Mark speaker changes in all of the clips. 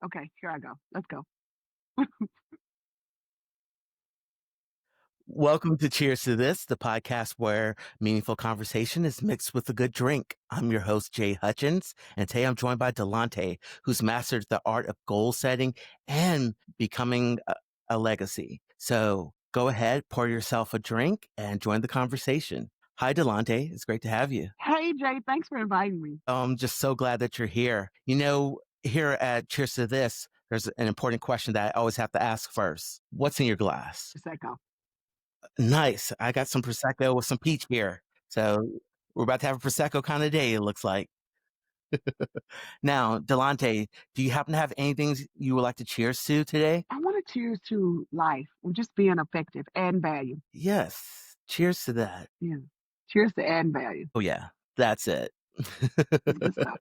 Speaker 1: Okay, here I go. Let's go.
Speaker 2: Welcome to Cheers to This, the podcast where meaningful conversation is mixed with a good drink. I'm your host, Jay Hutchins, and today I'm joined by DeLaunte, who's mastered the art of goal setting and becoming a legacy. So go ahead, pour yourself a drink, and join the conversation. Hi, DeLaunte. It's great to have you.
Speaker 1: Hey, Jay, thanks for inviting me.
Speaker 2: I'm just so glad that you're here. Here at Cheers to This, there's an important question that I always have to ask first. What's in your glass?
Speaker 1: Prosecco.
Speaker 2: Nice. I got some Prosecco with some peach here. So we're about to have a Prosecco kind of day, it looks like. Now, Delante, do you happen to have anything you would like to cheers to today?
Speaker 1: I want to cheers to life and just being effective, adding value.
Speaker 2: Yes. Cheers to that.
Speaker 1: Yeah. Cheers to adding value.
Speaker 2: Oh, yeah. That's it.
Speaker 1: Good stuff.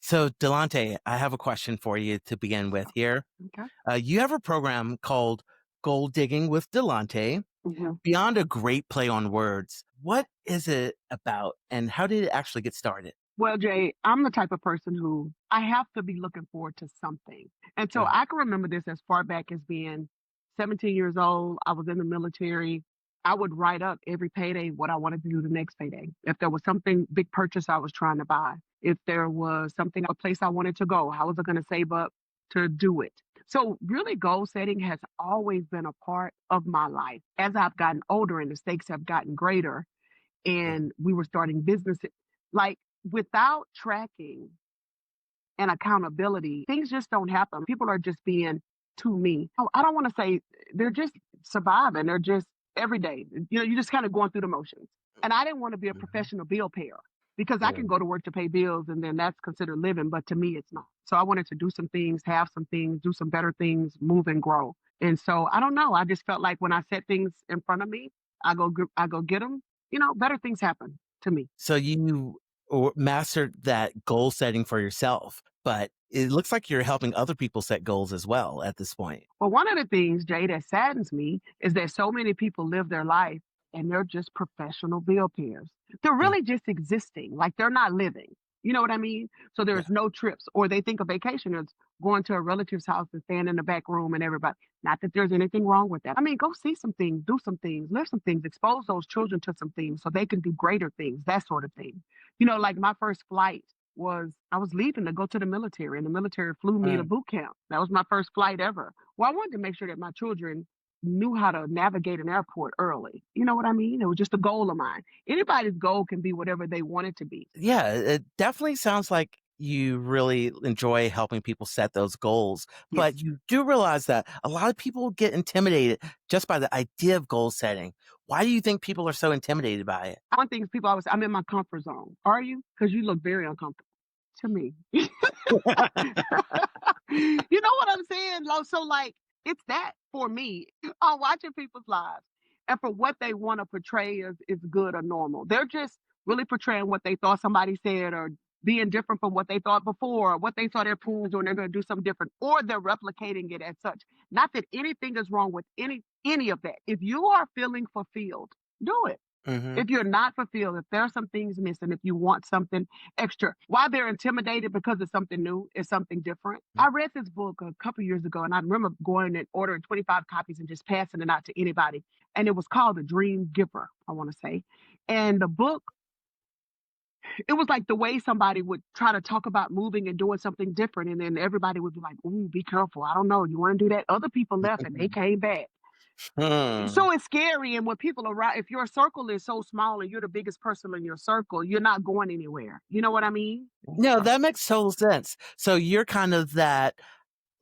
Speaker 2: So, Delante, I have a question for you to begin with here.
Speaker 1: Okay.
Speaker 2: You have a program called Gold Digging with Delante.
Speaker 1: hmm
Speaker 2: Beyond a great play on words, what is it about and how did it actually get started?
Speaker 1: Well, Jay, I'm the type of person who I have to be looking forward to something. And so
Speaker 2: Mm,
Speaker 1: I can remember this as far back as being 17 years old. I was in the military. I would write up every payday what I wanted to do the next payday. If there was something big purchase I was trying to buy, if there was something, a place I wanted to go, how was I going to save up to do it? So really goal setting has always been a part of my life. As I've gotten older and the stakes have gotten greater,
Speaker 2: mm,
Speaker 1: and we were starting businesses. Like without tracking and accountability, things just don't happen. People are just being to me. Oh, I don't want to say they're just surviving. They're just every day. You're just kind of going through the motions. And I didn't want to be a
Speaker 2: mhm,
Speaker 1: professional bill payer because I can
Speaker 2: mm.
Speaker 1: go to work to pay bills and then that's considered living. But to me, it's not. So I wanted to do some things, have some things, do some better things, move and grow. And so I don't know. I just felt like when I set things in front of me, I go get them. Better things happen to me.
Speaker 2: So you mastered that goal setting for yourself, but it looks like you're helping other people set goals as well at this point.
Speaker 1: Well, one of the things, Jay, that saddens me is that so many people live their life and they're just professional bill payers. They're
Speaker 2: Mm,
Speaker 1: really just existing, like they're not living. You know what I mean? So
Speaker 2: yeah.
Speaker 1: there's no trips, or they think a vacation is going to a relative's house and staying in the back room and everybody. Not that there's anything wrong with that. I mean, go see some things, do some things, live some things, expose those children to some things so they can do greater things, that sort of thing. Like my first flight was I was leaving to go to the military, and the military flew me to
Speaker 2: Mm.
Speaker 1: boot camp. That was my first flight ever. Well, I wanted to make sure that my children knew how to navigate an airport early. You know what I mean? It was just a goal of mine. Anybody's goal can be whatever they want it to be.
Speaker 2: Yeah, it definitely sounds like you really enjoy helping people set those goals,
Speaker 1: Yes.
Speaker 2: but you do realize that a lot of people get intimidated just by the idea of goal setting. Why do you think people are so intimidated by it?
Speaker 1: One thing is people always say, I'm in my comfort zone. Are you? Because you look very uncomfortable to me. You know what I'm saying? So like it's that for me. I'm watching people's lives and for what they want to portray is good or normal. They're just really portraying what they thought somebody said or being different from what they thought before or what they saw their parents doing. They're going to do something different or they're replicating it as such. Not that anything is wrong with any of that. If you are feeling fulfilled, do it.
Speaker 2: Mhm.
Speaker 1: If you're not fulfilled, if there are some things missing, if you want something extra, why they're intimidated because it's something new, it's something different. I read this book a couple years ago and I remember going and ordering 25 copies and just passing it out to anybody. And it was called The Dream Giver, I want to say. And the book, it was like the way somebody would try to talk about moving and doing something different. And then everybody would be like, ooh, be careful. I don't know. You want to do that? Other people left and they came back.
Speaker 2: Hmm.
Speaker 1: So it's scary, and when people around, if your circle is so small and you're the biggest person in your circle, you're not going anywhere. You know what I mean?
Speaker 2: No, that makes total sense. So you're kind of that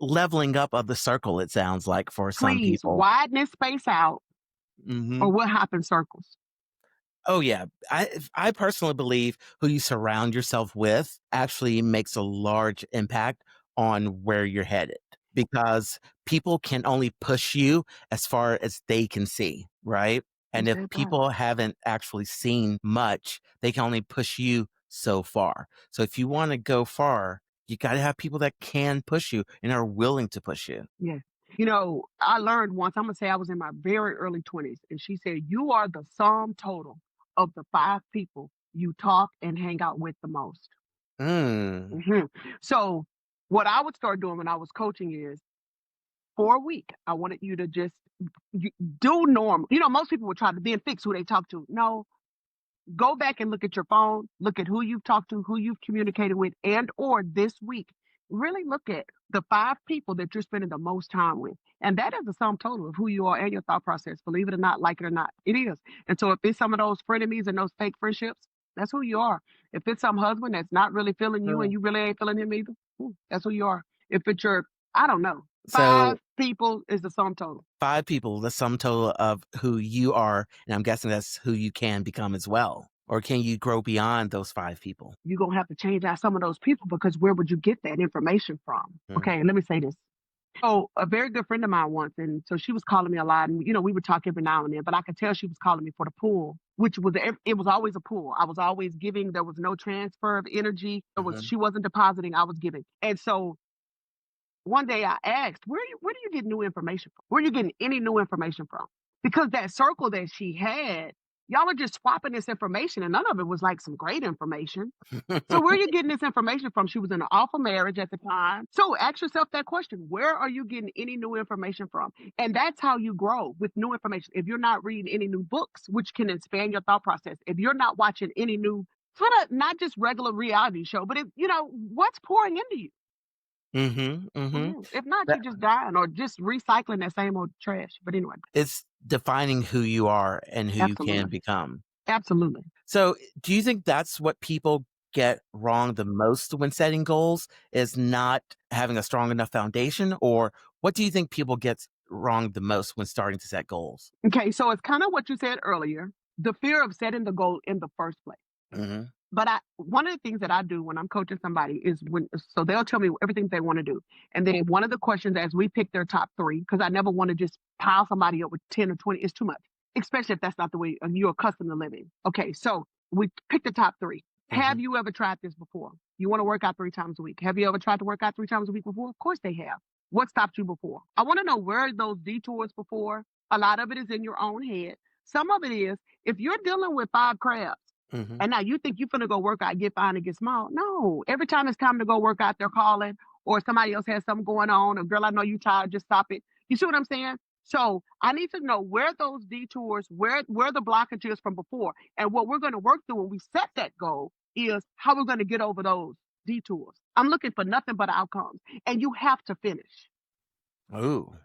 Speaker 2: leveling up of the circle, it sounds like, for some
Speaker 1: Please
Speaker 2: people.
Speaker 1: widen this space out, or
Speaker 2: Mhm.
Speaker 1: we'll hop in circles.
Speaker 2: Oh, yeah. I personally believe who you surround yourself with actually makes a large impact on where you're headed because people can only push you as far as they can see, right?
Speaker 1: Who
Speaker 2: And if
Speaker 1: said that?
Speaker 2: people haven't actually seen much, they can only push you so far. So if you want to go far, you got to have people that can push you and are willing to push you.
Speaker 1: Yeah. I learned once, I'm gonna say I was in my very early 20s, and she said, you are the sum total of the five people you talk and hang out with the most.
Speaker 2: Mm.
Speaker 1: hmm So What I would start doing when I was coaching is for a week, I wanted you to just do normal. Most people would try to then fix who they talk to. No, go back and look at your phone, look at who you've talked to, who you've communicated with, and or this week, really look at the 5 people that you're spending the most time with. And that is the sum total of who you are and your thought process. Believe it or not, like it or not, it is. And so if it's some of those frenemies and those fake friendships, that's who you are. If it's some husband that's not really feeling you and you really ain't feeling him either, that's who you are. If it's I don't know, 5
Speaker 2: So
Speaker 1: people is the sum total.
Speaker 2: 5 people, the sum total of who you are, and I'm guessing that's who you can become as well. Or can you grow beyond those 5 people?
Speaker 1: You're going to have to change out some of those people because where would you get that information from? Okay, let me say this. So a very good friend of mine once, and so she was calling me a lot, and we would talk every now and then, but I could tell she was calling me for the pool, which was it was always a pool. I was always giving. There was no transfer of energy. She wasn't depositing. I was giving, and so one day I asked, where do you get new information from? Where are you getting any new information from? Because that circle that she had, y'all were just swapping this information, and none of it was like some great information. So where are you getting this information from? She was in an awful marriage at the time. So ask yourself that question. Where are you getting any new information from? And that's how you grow, with new information. If you're not reading any new books, which can expand your thought process, if you're not watching any new, not just regular reality show, but what's pouring into you? If not, you're just dying or just recycling that same old trash. But anyway,
Speaker 2: It's defining who you are and who you can
Speaker 1: absolutely.
Speaker 2: become.
Speaker 1: Absolutely.
Speaker 2: So, do you think that's what people get wrong the most when setting goals, is not having a strong enough foundation? Or what do you think people get wrong the most when starting to set goals?
Speaker 1: Okay, so it's kind of what you said earlier, the fear of setting the goal in the first place.
Speaker 2: Mhm.
Speaker 1: But one of the things that I do when I'm coaching somebody is so they'll tell me everything they want to do. And then one of the questions as we pick their top 3, because I never want to just pile somebody up with 10 or 20, it's too much, especially if that's not the way you're accustomed to living. Okay, so we pick the top 3. Have you ever tried this before? You want to work out 3 times a week. Have you ever tried to work out 3 times a week before? Of course they have. What stopped you before? I want to know where those detours before. A lot of it is in your own head. Some of it is if you're dealing with 5 crabs,
Speaker 2: Mhm.
Speaker 1: and now you think you're finna go work out, get fine and get small. No, every time it's time to go work out, they're calling, or somebody else has something going on. Or girl, I know you tired, just stop it. You see what I'm saying? So I need to know where those detours, where the blockage is from before, and what we're going to work through when we set that goal is how we're going to get over those detours. I'm looking for nothing but outcomes, and you have to finish.
Speaker 2: Ooh.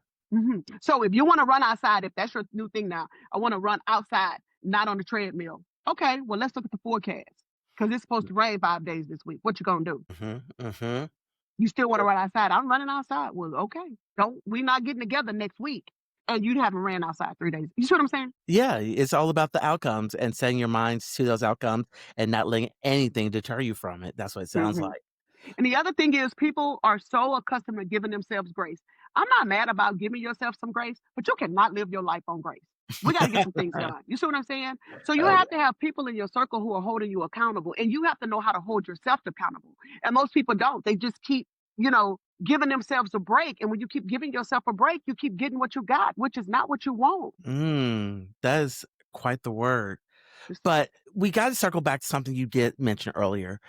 Speaker 1: So if you want to run outside, if that's your new thing now, I want to run outside, not on the treadmill. Okay, well, let's look at the forecast because it's supposed to rain 5 days this week. What you gonna do?
Speaker 2: Mhm.
Speaker 1: You still want to run outside? I'm running outside. Well, okay, don't we not getting together next week? And you haven't ran outside 3 days. You see what I'm saying?
Speaker 2: Yeah, it's all about the outcomes and setting your minds to those outcomes and not letting anything deter you from it. That's what it sounds
Speaker 1: hmm
Speaker 2: like.
Speaker 1: And the other thing is, people are so accustomed to giving themselves grace. I'm not mad about giving yourself some grace, but you cannot live your life on grace. We got to get some things done. You see what I'm saying? So you
Speaker 2: Okay.
Speaker 1: have to have people in your circle who are holding you accountable, and you have to know how to hold yourself accountable. And most people don't. They just keep, giving themselves a break. And when you keep giving yourself a break, you keep getting what you got, which is not what you want.
Speaker 2: That is quite the word.
Speaker 1: Just
Speaker 2: But we got to circle back to something you did mention earlier.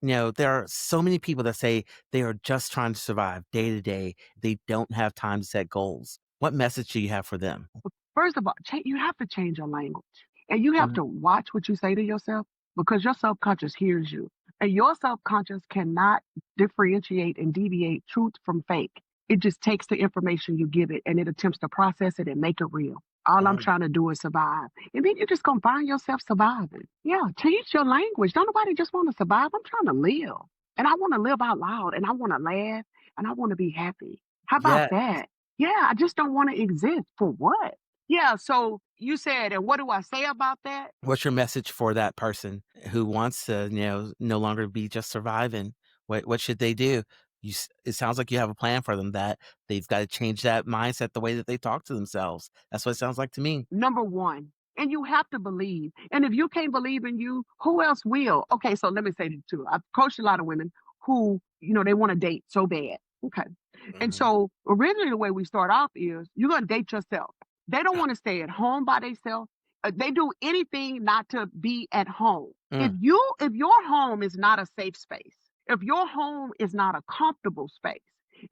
Speaker 2: There are so many people that say they are just trying to survive day to day. They don't have time to set goals. What message do you have for them?
Speaker 1: First of all, you have to change your language, and you have
Speaker 2: Mhm.
Speaker 1: to watch what you say to yourself because your subconscious hears you, and your subconscious cannot differentiate and deviate truth from fake. It just takes the information you give it and it attempts to process it and make it real. All I'm
Speaker 2: Mm.
Speaker 1: trying to do is survive. And then you're just going to find yourself surviving. Yeah, change your language. Don't nobody just want to survive. I'm trying to live. And I want to live out loud and I want to laugh and I want to be happy. How about
Speaker 2: Yeah.
Speaker 1: that? Yeah, I just don't want to exist. For what? Yeah, so you said, and what do I say about that?
Speaker 2: What's your message for that person who wants to, no longer be just surviving? What should they do? It sounds like you have a plan for them, that they've got to change that mindset, the way that they talk to themselves. That's what it sounds like to me.
Speaker 1: Number one, and you have to believe. And if you can't believe in you, who else will? Okay, so let me say this too. I've coached a lot of women who, they want to date so bad. Okay. And
Speaker 2: Mhm.
Speaker 1: so originally the way we start off is you're going to date yourself. They don't want to stay at home by themselves. They do anything not to be at home. If
Speaker 2: Mm.
Speaker 1: your home is not a safe space, If your home is not a comfortable space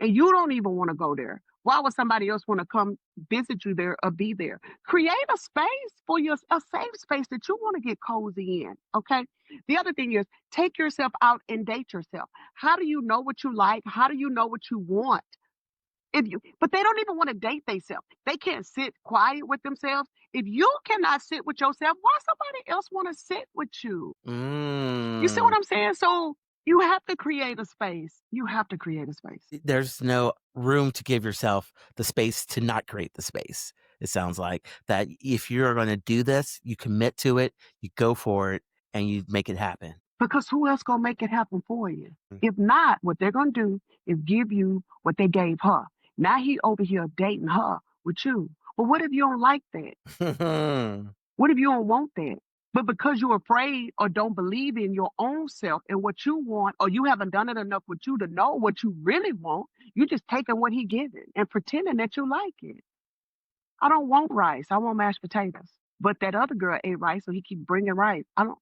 Speaker 1: and you don't even want to go there, why would somebody else want to come visit you there or be there? Create a space for your a safe space that you want to get cozy in. Okay. The other thing is take yourself out and date yourself. How do you know what you like? How do you know what you want? If you, but they don't even want to date themselves. They can't sit quiet with themselves. If you cannot sit with yourself, why somebody else want to sit with you? You see
Speaker 2: Mm.
Speaker 1: what I'm saying? So you have to create a space. You have to create a space.
Speaker 2: There's no room to give yourself the space to not create the space. It sounds like that if you're going to do this, you commit to it, you go for it, and you make it happen.
Speaker 1: Because who else gonna make it happen for you?
Speaker 2: Mm.
Speaker 1: If not, what they're gonna do is give you what they gave her. Now he over here dating her with you. But what if you don't like that? What if you don't want that? But because you're afraid or don't believe in your own self and what you want, or you haven't done it enough with you to know what you really want, you just taking what he giving and pretending that you like it. I don't want rice. I want mashed potatoes. But that other girl ate rice, so he keep bringing rice. I don't.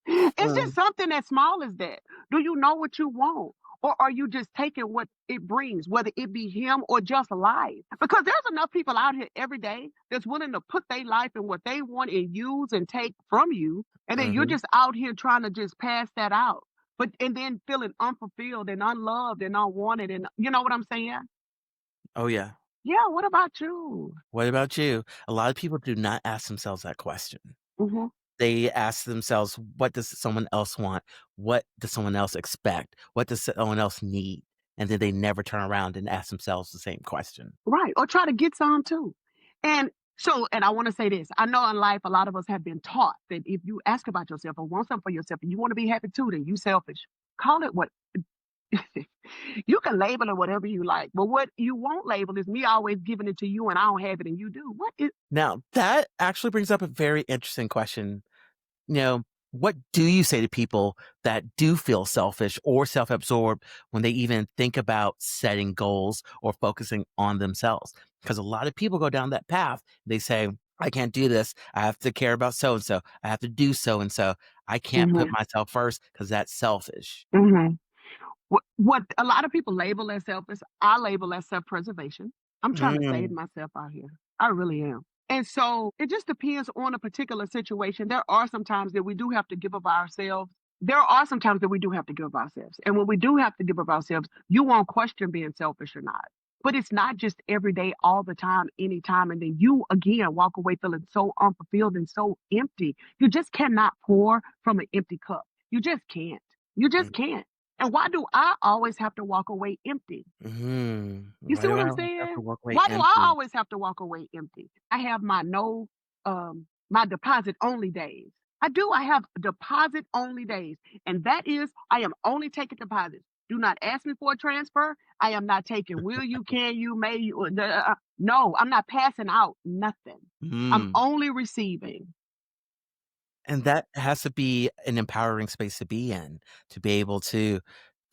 Speaker 1: It's just something as small as that. Do you know what you want? Or are you just taking what it brings, whether it be him or just life? Because there's enough people out here every day that's willing to put their life in what they want and use and take from you. And then you're
Speaker 2: Mhm.
Speaker 1: just out here trying to just pass that out. But and then feeling unfulfilled and unloved and unwanted. And you know what I'm saying?
Speaker 2: Oh, yeah.
Speaker 1: Yeah, what about you?
Speaker 2: What about you? A lot of people do not ask themselves that question.
Speaker 1: Hmm.
Speaker 2: They ask themselves, what does someone else want? What does someone else expect? What does someone else need? And then they never turn around and ask themselves the same question.
Speaker 1: Right. Or try to get some too. And so, and I want to say this. I know in life, a lot of us have been taught that if you ask about yourself or want something for yourself and you want to be happy too, then you selfish. Call it what you can label it whatever you like. But what you won't label is me always giving it to you and I don't have it and you do. What is
Speaker 2: Now, that actually brings up a very interesting question. You know, what do you say to people that do feel selfish or self absorbed when they even think about setting goals or focusing on themselves? Because a lot of people go down that path. They say, I can't do this. I have to care about so and so. I have to do so and so. I can't put
Speaker 1: hmm
Speaker 2: myself first because that's selfish.
Speaker 1: hmm what a lot of people label as selfish, I label as self-preservation. I'm trying to save
Speaker 2: Mm,
Speaker 1: myself out here. I really am. And so it just depends on a particular situation. There are some times that we do have to give of ourselves. There are some times that we do have to give of ourselves. And when we do have to give of ourselves, you won't question being selfish or not. But it's not just every day, all the time, anytime. And then you again walk away feeling so unfulfilled and so empty. You just cannot pour from an empty cup. You just can't. You just
Speaker 2: mm,
Speaker 1: can't. And why do I always have to walk away empty? You
Speaker 2: Why
Speaker 1: see
Speaker 2: do
Speaker 1: what
Speaker 2: I
Speaker 1: I'm
Speaker 2: always have
Speaker 1: saying?
Speaker 2: to walk away
Speaker 1: Why do I
Speaker 2: empty?
Speaker 1: always have to walk away empty? I have my no, my deposit only days. I do. I have deposit only days. And that is, I am only taking deposits. Do not ask me for a transfer. I am not taking will you, can you, may you. No, I'm not passing out nothing. I'm
Speaker 2: Mm.
Speaker 1: only receiving.
Speaker 2: And that has to be an empowering space to be in, to be able to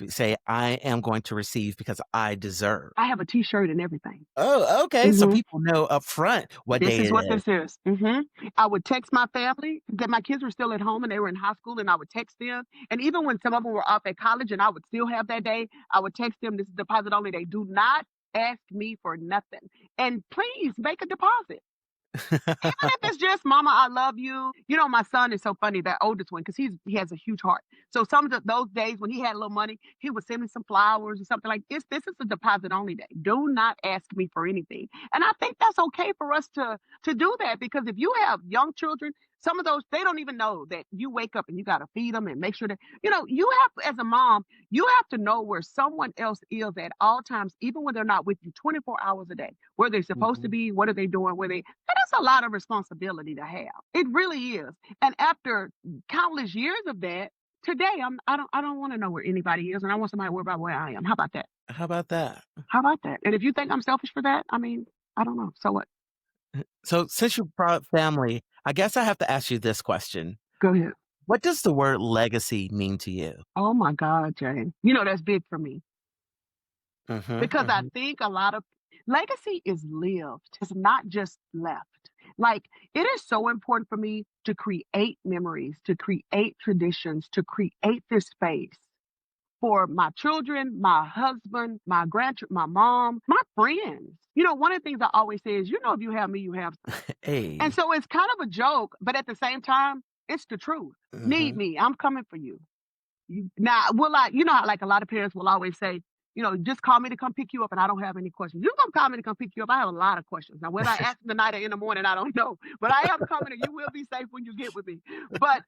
Speaker 2: say, I am going to receive because I deserve.
Speaker 1: I have a t-shirt and everything.
Speaker 2: Oh, okay. So
Speaker 1: Hmm.
Speaker 2: people know up front what
Speaker 1: This
Speaker 2: day
Speaker 1: is
Speaker 2: it
Speaker 1: what
Speaker 2: is.
Speaker 1: this is. I would text my family that my kids were still at home and they were in high school, and I would text them. And even when some of them were off at college and I would still have that day, I would text them, this is deposit only day. Do not ask me for nothing. And please make a deposit. Even if it's just mama, I love you. You know, my son is so funny, that oldest one, because he has a huge heart. So some of those days when he had a little money, he would send me some flowers or something like this. This is a deposit only day. Do not ask me for anything. And I think that's okay for us to do that, because if you have young children, some of those they don't even know that you wake up and you got to feed them and make sure that you have, as a mom, you have to know where someone else is at all times, even when they're not with you 24 hours a day, where they're supposed to
Speaker 2: Mhm.
Speaker 1: be, what are they doing, where they and that's a lot of responsibility to have. It really is. And after countless years of that, today I don't want to know where anybody is, and I want somebody to worry about where I am. How about that?
Speaker 2: How about that?
Speaker 1: How about that? And if you think I'm selfish for that, I mean, I don't know. So what?
Speaker 2: So since you brought up family, I guess I have to ask you this question.
Speaker 1: Go ahead.
Speaker 2: What does the word legacy mean to you?
Speaker 1: Oh my God, Jane. That's big for me,
Speaker 2: Mhm,
Speaker 1: because I
Speaker 2: mhm.
Speaker 1: think a lot of legacy is lived. It's not just left. Like, it is so important for me to create memories, to create traditions, to create this space for my children, my husband, my grandchildren, my mom, my friends. One of the things I always say is, if you have me, you have something. And
Speaker 2: Hey.
Speaker 1: so it's kind of a joke, but at the same time, it's the truth. Need
Speaker 2: Mhm.
Speaker 1: me, I'm coming for you. Now, will I, how like a lot of parents will always say, just call me to come pick you up and I don't have any questions. You're going to call me to come pick you up. I have a lot of questions. Now, whether I ask them tonight or in the morning, I don't know. But I am coming and you will be safe when you get with me. But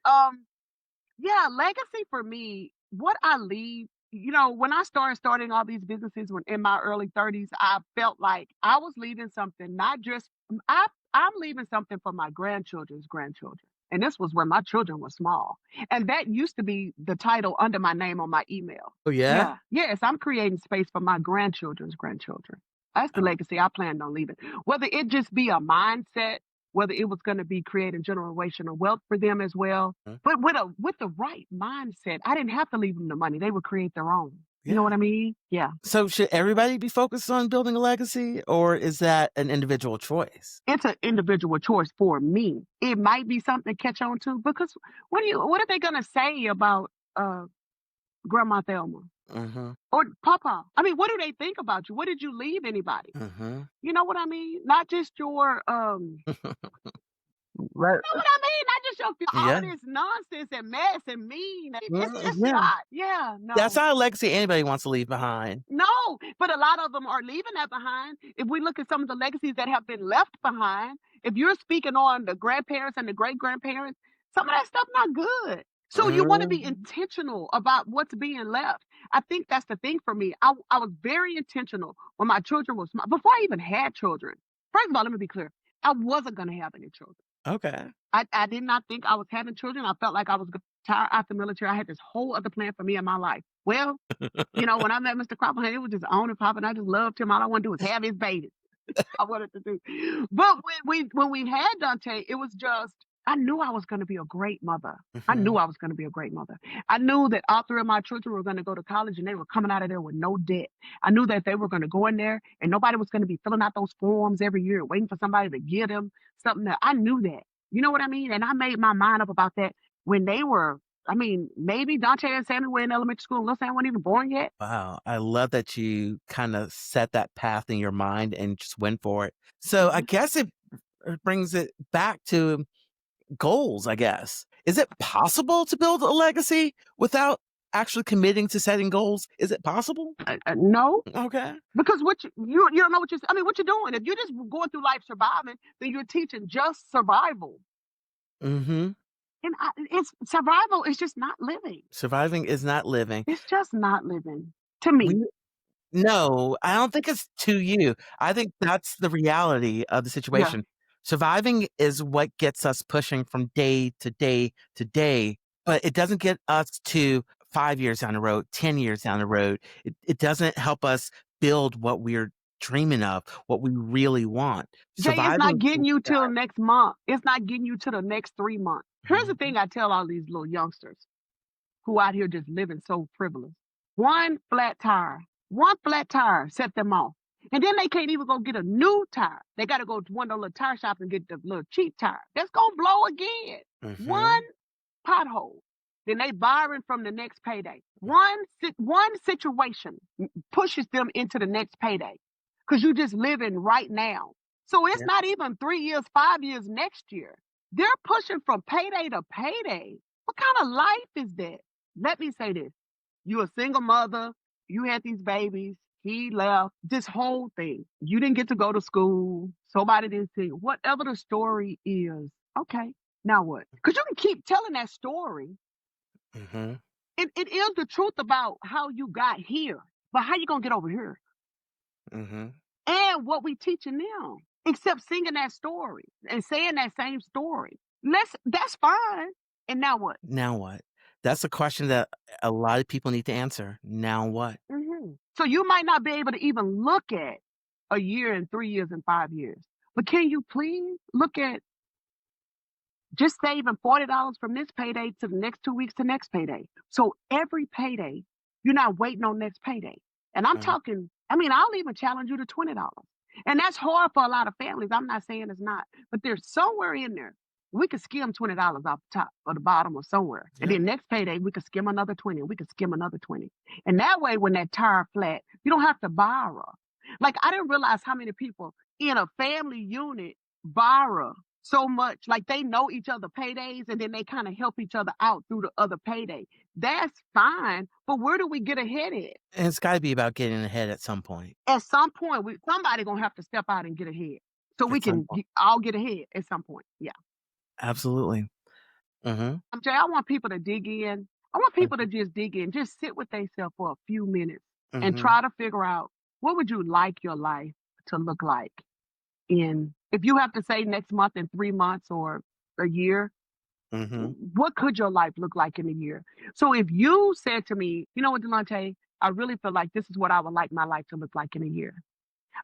Speaker 1: yeah, legacy for me, what I leave, when I starting all these businesses when in my early 30s, I felt like I was leaving something, not just I'm leaving something for my grandchildren's grandchildren. And this was when my children were small. And that used to be the title under my name on my email.
Speaker 2: Oh, yeah?
Speaker 1: Yeah. Yes, I'm creating space for my grandchildren's grandchildren. That's the
Speaker 2: Oh,
Speaker 1: legacy I planned on leaving. Whether it just be a mindset, whether it was going to be creating generational wealth for them as well,
Speaker 2: mhm.
Speaker 1: but with the right mindset. I didn't have to leave them the money. They would create their own. You know
Speaker 2: Yeah.
Speaker 1: what I mean? Yeah.
Speaker 2: So should everybody be focused on building a legacy, or is that an individual choice?
Speaker 1: It's an individual choice for me. It might be something to catch on to because what are they gonna say about Grandma Thelma
Speaker 2: Mhm.
Speaker 1: or Papa? I mean, what do they think about you? What did you leave anybody?
Speaker 2: Mhm.
Speaker 1: You know what I mean? Not just your
Speaker 2: Right.
Speaker 1: know what I mean? Not just your all
Speaker 2: Yeah.
Speaker 1: of this nonsense and mess and mean. It's
Speaker 2: Mm,
Speaker 1: just
Speaker 2: yeah.
Speaker 1: not. Yeah,
Speaker 2: That's
Speaker 1: no.
Speaker 2: not a legacy anybody wants to leave behind.
Speaker 1: No, but a lot of them are leaving that behind. If we look at some of the legacies that have been left behind, if you're speaking on the grandparents and the great grandparents, some of that stuff not good. So you want to be
Speaker 2: Mhm.
Speaker 1: intentional about what's being left. I think that's the thing for me. I was very intentional when my children were small. Before I even had children. First of all, let me be clear. I wasn't going to have any children.
Speaker 2: Okay.
Speaker 1: I did not think I was having children. I felt like I was tired after the military. I had this whole other plan for me in my life. Well, when I met Mr. Cropperhead, it was just on and popping. I just loved him. All I want to do was have his baby. I wanted to do. But when we had Dante, it was just I knew I was going to be a great mother. I knew
Speaker 2: Mhm.
Speaker 1: I was going to be a great mother. I knew that all three of my children were going to go to college and they were coming out of there with no debt. I knew that they were going to go in there and nobody was going to be filling out those forms every year, waiting for somebody to give them something. That I knew that. You know what I mean? And I made my mind up about that when they were. I mean, maybe Dante and Sammy were in elementary school. And Little Sam wasn't even born yet.
Speaker 2: Wow. I love that you kind of set that path in your mind and just went for it. So I
Speaker 1: Mhm.
Speaker 2: guess it brings it back to goals, I guess. Is it possible to build a legacy without actually committing to setting goals? Is it possible?
Speaker 1: No,
Speaker 2: Okay.
Speaker 1: because you don't know what I mean, what you're doing. If you're just going through life surviving, then you're teaching just survival.
Speaker 2: Mhm.
Speaker 1: And it's survival is just not living.
Speaker 2: Surviving is not living.
Speaker 1: It's just not living to me.
Speaker 2: We No, I don't think it's to you. I think that's the reality of the
Speaker 1: Yeah.
Speaker 2: situation. Surviving is what gets us pushing from day to day to day, but it doesn't get us to 5 years down the road, 10 years down the road. It doesn't help us build what we're dreaming of, what we really want.
Speaker 1: Jay, it's not
Speaker 2: Surviving
Speaker 1: getting
Speaker 2: is
Speaker 1: you till
Speaker 2: that.
Speaker 1: next month. It's not getting you to the next 3 months. Here's the
Speaker 2: Mhm.
Speaker 1: thing I tell all these little youngsters who out here just living so frivolous. One flat tire. One flat tire set them off. And then they can't even go get a new tire. They got to go to one of the little tire shops and get the little cheap tire. That's going to blow again. One
Speaker 2: Mhm.
Speaker 1: pothole. Then they borrowing from the next payday. One situation pushes them into the next payday because you just living right now. So it's
Speaker 2: Yeah.
Speaker 1: not even 3 years, 5 years next year. They're pushing from payday to payday. What kind of life is that? Let me say this. You a single mother. You had these babies. He left. This whole thing. You didn't get to go to school. Somebody didn't see. Whatever the story is. Okay. Now what? Because you can keep telling that story.
Speaker 2: Mhm.
Speaker 1: It is the truth about how you got here. But how you gonna get over here?
Speaker 2: Mhm.
Speaker 1: And what we teaching them. Except singing that story and saying that same story. That's fine. And now what?
Speaker 2: Now what? That's a question that a lot of people need to answer. Now what?
Speaker 1: So you might not be able to even look at a year and 3 years and 5 years. But can you please look at just saving $40 from this payday to the next 2 weeks to next payday? So every payday, you're not waiting on next payday. And I'm
Speaker 2: Mhm.
Speaker 1: talking, I mean, I'll even challenge you to $20. And that's hard for a lot of families. I'm not saying it's not, but there's somewhere in there we could skim $20 off the top or the bottom or somewhere. And
Speaker 2: Yeah.
Speaker 1: then next payday, we could skim another 20. We could skim another 20. And that way, when that tire flat, you don't have to borrow. Like, I didn't realize how many people in a family unit borrow so much. Like, they know each other paydays and then they kind of help each other out through the other payday. That's fine. But where do we get ahead at?
Speaker 2: And it's got to be about getting ahead at some point.
Speaker 1: At some point, somebody going to have to step out and get ahead so we
Speaker 2: At some
Speaker 1: can
Speaker 2: point.
Speaker 1: all get ahead at some point. Yeah.
Speaker 2: Absolutely. Mm-hmm.
Speaker 1: Jay, I want people to dig in. I want people to just dig in, just sit with themselves for a few minutes and
Speaker 2: Mm-hmm.
Speaker 1: try to figure out what would you like your life to look like if you have to say next month, in 3 months, or a year,
Speaker 2: Mm-hmm.
Speaker 1: what could your life look like in a year? So if you said to me, you know what, DeLaunte, I really feel like this is what I would like my life to look like in a year.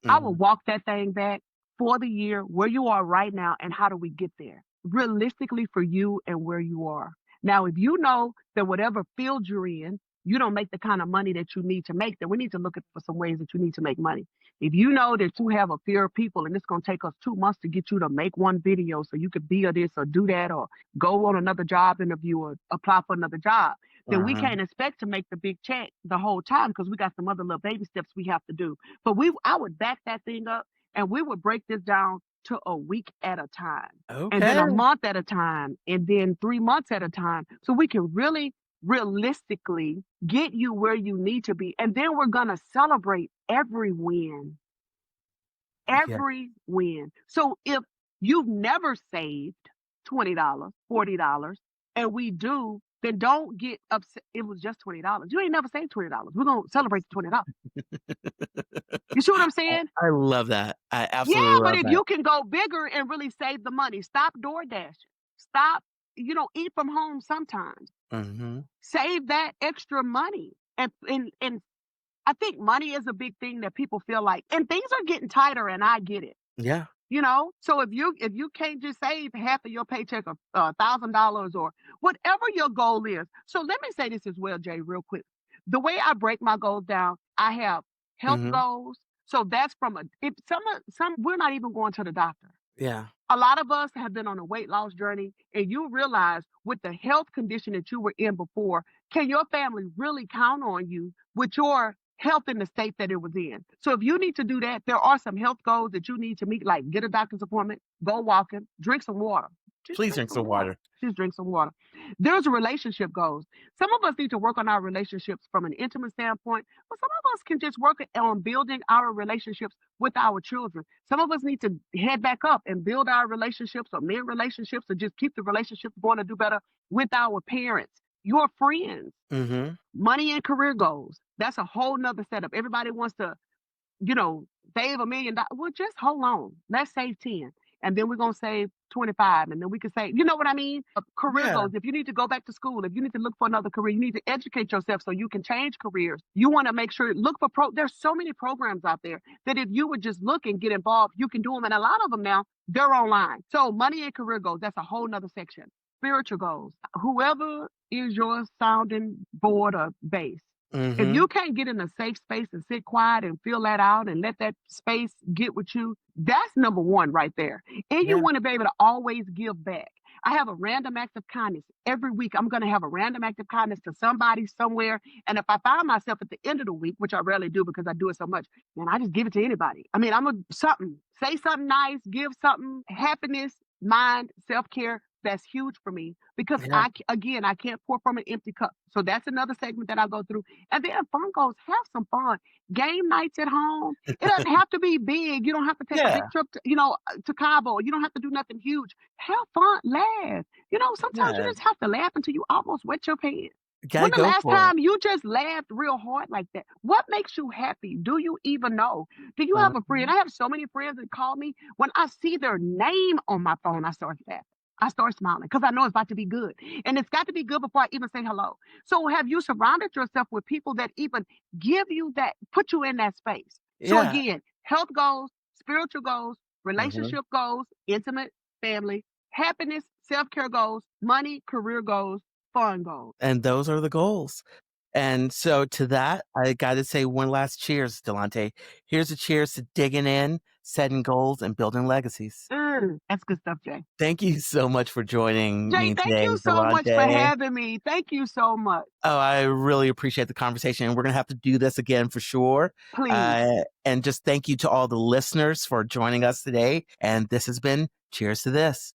Speaker 1: I will
Speaker 2: Mm-hmm.
Speaker 1: walk that thing back for the year, where you are right now, and how do we get there realistically for you and where you are. Now, if you know that whatever field you're in, you don't make the kind of money that you need to make, then we need to look at for some ways that you need to make money. If you know that you have a fear of people and it's going to take us 2 months to get you to make one video so you could be or this or do that or go on another job interview or apply for another job, then we
Speaker 2: Uh-huh.
Speaker 1: can't expect to make the big check the whole time because we got some other little baby steps we have to do. But I would back that thing up and we would break this down to a week at a time, and then
Speaker 2: Okay.
Speaker 1: a month at a time, and then 3 months at a time. So we can really realistically get you where you need to be. And then we're going to celebrate every win,
Speaker 2: Yeah.
Speaker 1: every win. So if you've never saved $20, $40, and we do, then don't get upset. It was just $20. You ain't never saved $20. We're going to celebrate the $20. You see what I'm saying?
Speaker 2: I love that. I
Speaker 1: Yeah,
Speaker 2: absolutely
Speaker 1: but
Speaker 2: love
Speaker 1: if
Speaker 2: that.
Speaker 1: you can go bigger and really save the money, stop door dashing. Stop, eat from home sometimes.
Speaker 2: Mm-hmm.
Speaker 1: Save that extra money. And I think money is a big thing that people feel like, and things are getting tighter, and I get it.
Speaker 2: Yeah.
Speaker 1: So if you can't just save half of your paycheck of $1,000 or whatever your goal is. So let me say this as well, Jay, real quick. The way I break my goals down, I have health
Speaker 2: Mm-hmm.
Speaker 1: goals. So that's if some we're not even going to the doctor.
Speaker 2: Yeah.
Speaker 1: A lot of us have been on a weight loss journey, and you realize with the health condition that you were in before, can your family really count on you with your health in the state that it was in? So if you need to do that, there are some health goals that you need to meet, like get a doctor's appointment, go walking, drink some water. Just
Speaker 2: Please
Speaker 1: drink
Speaker 2: drink
Speaker 1: some
Speaker 2: some
Speaker 1: water.
Speaker 2: water.
Speaker 1: Just drink some water. There's relationship goals. Some of us need to work on our relationships from an intimate standpoint, but some of us can just work on building our relationships with our children. Some of us need to head back up and build our relationships or mend relationships or just keep the relationship going to do better with our parents, your friends,
Speaker 2: Mm-hmm.
Speaker 1: money and career goals. That's a whole nother setup. Everybody wants to save $1 million. Well, just hold on. Let's save 10. And then we're going to save 25. And then we can say, you know what I mean? Career
Speaker 2: Yeah.
Speaker 1: goals. If you need to go back to school, if you need to look for another career, you need to educate yourself so you can change careers. You want to make sure, look for there's so many programs out there that if you would just look and get involved, you can do them. And a lot of them now, they're online. So money and career goals, that's a whole nother section. Spiritual goals. Whoever is your sounding board or base, if
Speaker 2: Mm-hmm.
Speaker 1: you can't get in a safe space and sit quiet and feel that out and let that space get with you, that's number one right there. And you
Speaker 2: Yeah.
Speaker 1: want to be able to always give back. I have a random act of kindness. Every week, I'm going to have a random act of kindness to somebody somewhere. And if I find myself at the end of the week, which I rarely do because I do it so much, man, I just give it to anybody. I mean, say something nice, give something, happiness, mind, self-care. That's huge for me because
Speaker 2: Yeah.
Speaker 1: I can't pour from an empty cup. So that's another segment that I go through. And then fun goes, have some fun. Game nights at home. It doesn't have to be big. You don't have to take a
Speaker 2: Yeah.
Speaker 1: big trip to Cabo. You don't have to do nothing huge. Have fun, laugh. Sometimes you
Speaker 2: Yeah.
Speaker 1: just have to laugh until you almost wet your pants.
Speaker 2: Gotta
Speaker 1: When the
Speaker 2: go
Speaker 1: last
Speaker 2: for it.
Speaker 1: time you just laughed real hard like that? What makes you happy? Do you even know? Do you have a friend? I have so many friends that call me. When I see their name on my phone, I start laughing. I start smiling because I know it's about to be good. And it's got to be good before I even say hello. So have you surrounded yourself with people that even give you that, put you in that space? So
Speaker 2: Yeah.
Speaker 1: again, health goals, spiritual goals,
Speaker 2: Mm-hmm.
Speaker 1: relationship goals, intimate family, happiness, self-care goals, money, career goals, fun goals.
Speaker 2: And those are the goals. And so to that, I got to say one last cheers, DeLaunte. Here's a cheers to digging in, setting goals, and building legacies.
Speaker 1: That's good stuff, Jay.
Speaker 2: Thank you so much for joining
Speaker 1: Jay,
Speaker 2: me
Speaker 1: thank
Speaker 2: today,
Speaker 1: you so much for
Speaker 2: DeLaunte.
Speaker 1: having me. Thank you so much.
Speaker 2: Oh, I really appreciate the conversation, and we're going to have to do this again for sure.
Speaker 1: Please.
Speaker 2: And just thank you to all the listeners for joining us today. And this has been Cheers to This.